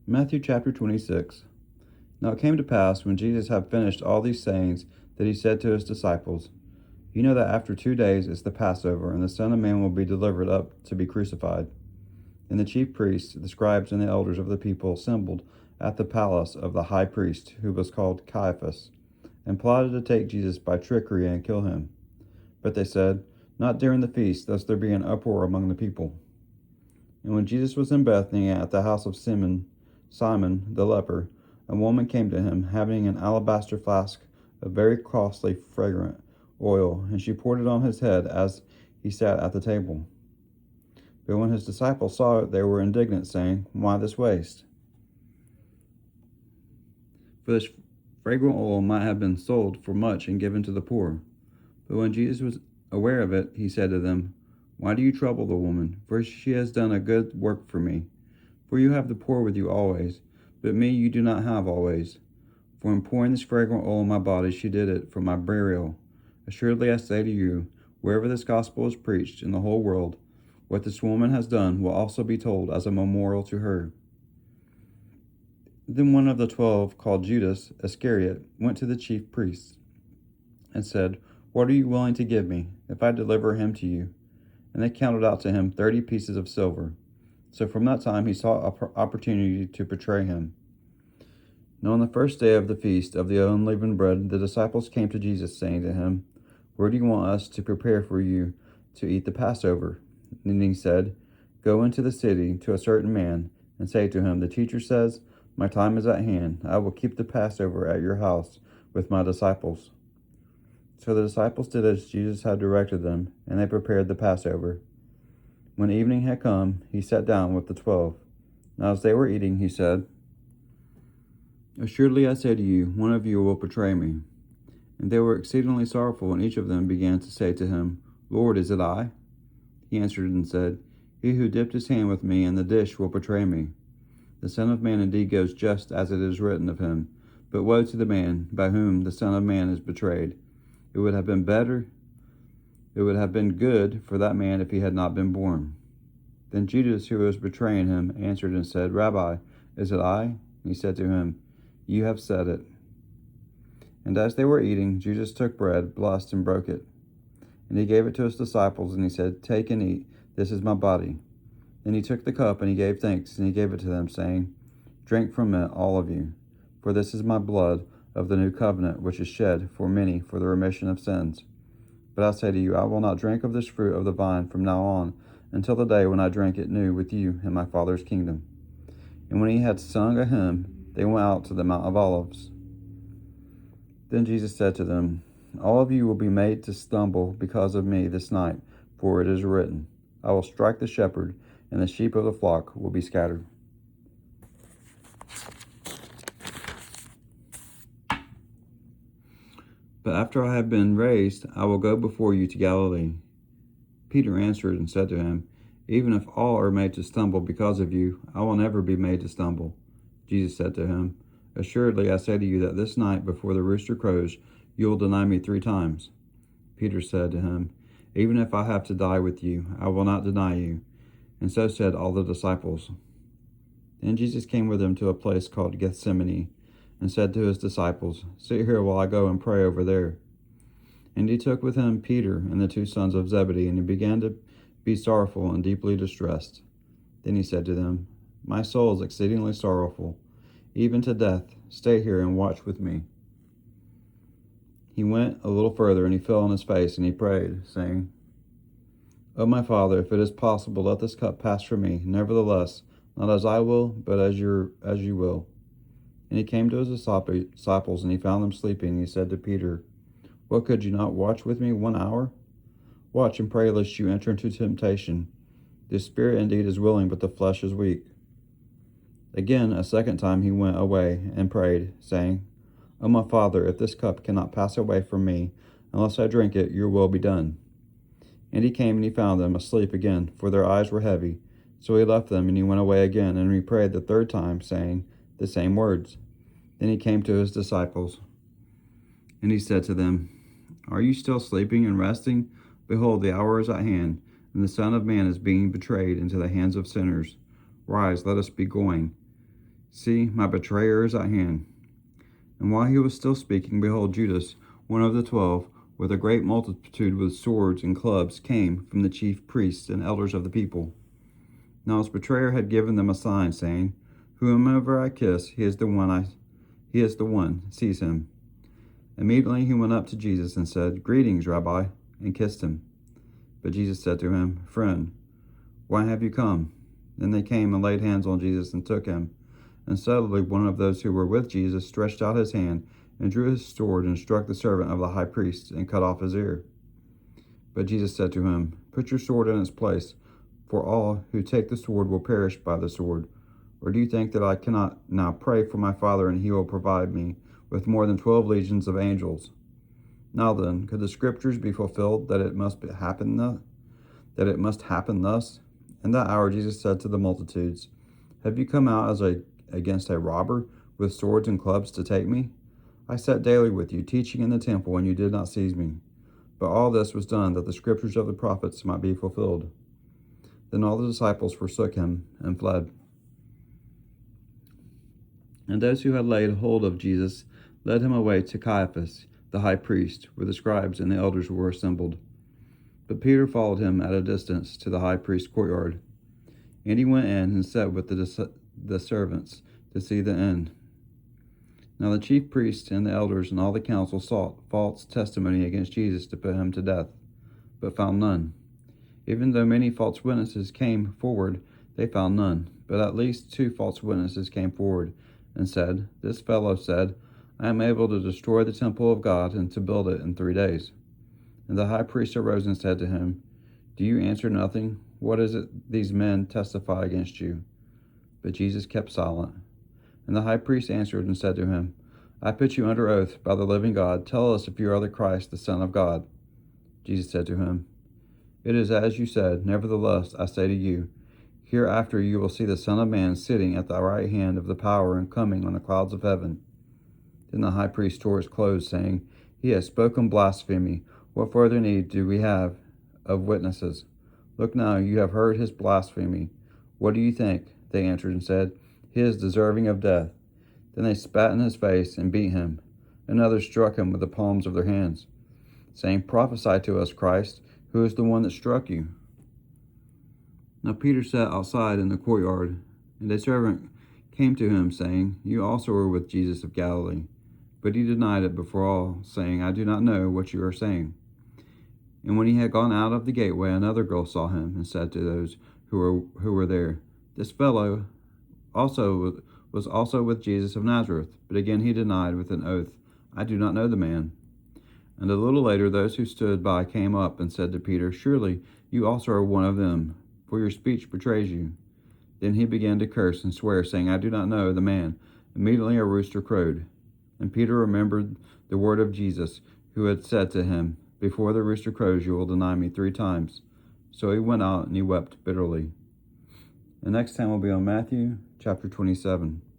Matthew chapter 26. Now it came to pass, when Jesus had finished all these sayings, that he said to his disciples, You know that after 2 days is the Passover, and the Son of Man will be delivered up to be crucified. And the chief priests, the scribes, and the elders of the people assembled at the palace of the high priest, who was called Caiaphas, and plotted to take Jesus by trickery and kill him. But they said, Not during the feast, lest there be an uproar among the people. And when Jesus was in Bethany at the house of Simon the leper, a woman came to him, having an alabaster flask of very costly fragrant oil, and she poured it on his head as he sat at the table. But when his disciples saw it, they were indignant, saying, Why this waste? For this fragrant oil might have been sold for much and given to the poor. But when Jesus was aware of it, he said to them, Why do you trouble the woman? For she has done a good work for me. For you have the poor with you always, but me you do not have always. For in pouring this fragrant oil on my body, she did it for my burial. Assuredly I say to you, wherever this gospel is preached in the whole world, what this woman has done will also be told as a memorial to her. Then one of the 12, called Judas Iscariot, went to the chief priests and said, What are you willing to give me, if I deliver him to you? And they counted out to him 30 pieces of silver. So from that time he sought an opportunity to betray him. Now on the first day of the feast of the unleavened bread, the disciples came to Jesus, saying to him, Where do you want us to prepare for you to eat the Passover? And he said, Go into the city to a certain man, and say to him, The teacher says, My time is at hand. I will keep the Passover at your house with my disciples. So the disciples did as Jesus had directed them, and they prepared the Passover. When evening had come, he sat down with the 12. Now as they were eating, he said, Assuredly I say to you, one of you will betray me. And they were exceedingly sorrowful, and each of them began to say to him, Lord, is it I? He answered and said, He who dipped his hand with me in the dish will betray me. The Son of Man indeed goes just as it is written of him, but woe to the man by whom the Son of Man is betrayed. It would have been good for that man if he had not been born. Then Judas, who was betraying him, answered and said, Rabbi, is it I? And he said to him, You have said it. And as they were eating, Jesus took bread, blessed, and broke it. And he gave it to his disciples, and he said, Take and eat, this is my body. Then he took the cup, and he gave thanks, and he gave it to them, saying, Drink from it, all of you, for this is my blood of the new covenant, which is shed for many for the remission of sins. But I say to you, I will not drink of this fruit of the vine from now on, until the day when I drink it new with you in my Father's kingdom. And when he had sung a hymn, they went out to the Mount of Olives. Then Jesus said to them, All of you will be made to stumble because of me this night, for it is written, I will strike the shepherd, and the sheep of the flock will be scattered. But after I have been raised, I will go before you to Galilee. Peter answered and said to him, Even if all are made to stumble because of you, I will never be made to stumble. Jesus said to him, Assuredly I say to you that this night before the rooster crows, you will deny me 3 times. Peter said to him, Even if I have to die with you, I will not deny you. And so said all the disciples. Then Jesus came with them to a place called Gethsemane, and said to his disciples, Sit here while I go and pray over there. And he took with him Peter and the 2 sons of Zebedee, and he began to be sorrowful and deeply distressed. Then he said to them, My soul is exceedingly sorrowful, even to death. Stay here and watch with me. He went a little further, and he fell on his face, and he prayed, saying, O my Father, if it is possible, let this cup pass from me. Nevertheless, not as I will, but as you will. And he came to his disciples, and he found them sleeping. And he said to Peter, What, could you not watch with me 1 hour? Watch and pray lest you enter into temptation. The spirit indeed is willing, but the flesh is weak. Again, a second time he went away and prayed, saying, O my Father, if this cup cannot pass away from me, unless I drink it, your will be done. And he came and he found them asleep again, for their eyes were heavy. So he left them, and he went away again, and he prayed the 3rd time, saying the same words. Then he came to his disciples, and he said to them, Are you still sleeping and resting? Behold, the hour is at hand, and the Son of Man is being betrayed into the hands of sinners. Rise, let us be going. See, my betrayer is at hand. And while he was still speaking, behold, Judas, one of the 12, with a great multitude with swords and clubs, came from the chief priests and elders of the people. Now his betrayer had given them a sign, saying, Whomever I kiss, he is the one, seize him. Immediately he went up to Jesus and said, Greetings, Rabbi, and kissed him. But Jesus said to him, Friend, why have you come? Then they came and laid hands on Jesus and took him. And suddenly one of those who were with Jesus stretched out his hand and drew his sword and struck the servant of the high priest and cut off his ear. But Jesus said to him, Put your sword in its place, for all who take the sword will perish by the sword. Or do you think that I cannot now pray for my Father, and he will provide me with more than 12 legions of angels? Now then, could the scriptures be fulfilled that it must happen thus? In that hour Jesus said to the multitudes, Have you come out against a robber with swords and clubs to take me? I sat daily with you, teaching in the temple, and you did not seize me. But all this was done that the scriptures of the prophets might be fulfilled. Then all the disciples forsook him and fled. And those who had laid hold of Jesus led him away to Caiaphas, the high priest, where the scribes and the elders were assembled. But Peter followed him at a distance to the high priest's courtyard. And he went in and sat with the servants to see the end. Now the chief priests and the elders and all the council sought false testimony against Jesus to put him to death, but found none. Even though many false witnesses came forward, they found none. But at least 2 false witnesses came forward and said, This fellow said, I am able to destroy the temple of God and to build it in 3 days. And the high priest arose and said to him, Do you answer nothing? What is it these men testify against you? But Jesus kept silent. And the high priest answered and said to him, I put you under oath by the living God. Tell us if you are the Christ, the Son of God. Jesus said to him, It is as you said. Nevertheless, I say to you, hereafter you will see the Son of Man sitting at the right hand of the power and coming on the clouds of heaven. Then the high priest tore his clothes, saying, He has spoken blasphemy. What further need do we have of witnesses? Look now, you have heard his blasphemy. What do you think? They answered and said, He is deserving of death. Then they spat in his face and beat him. And others struck him with the palms of their hands, saying, Prophesy to us, Christ, who is the one that struck you? Now Peter sat outside in the courtyard, and a servant came to him, saying, You also were with Jesus of Galilee. But he denied it before all, saying, I do not know what you are saying. And when he had gone out of the gateway, another girl saw him, and said to those who were there, This fellow was also with Jesus of Nazareth. But again he denied with an oath, I do not know the man. And a little later those who stood by came up and said to Peter, Surely you also are one of them, for your speech betrays you. Then he began to curse and swear, saying, I do not know the man. Immediately a rooster crowed. And Peter remembered the word of Jesus, who had said to him, Before the rooster crows, you will deny me 3 times. So he went out and he wept bitterly. The next time will be on Matthew chapter 27.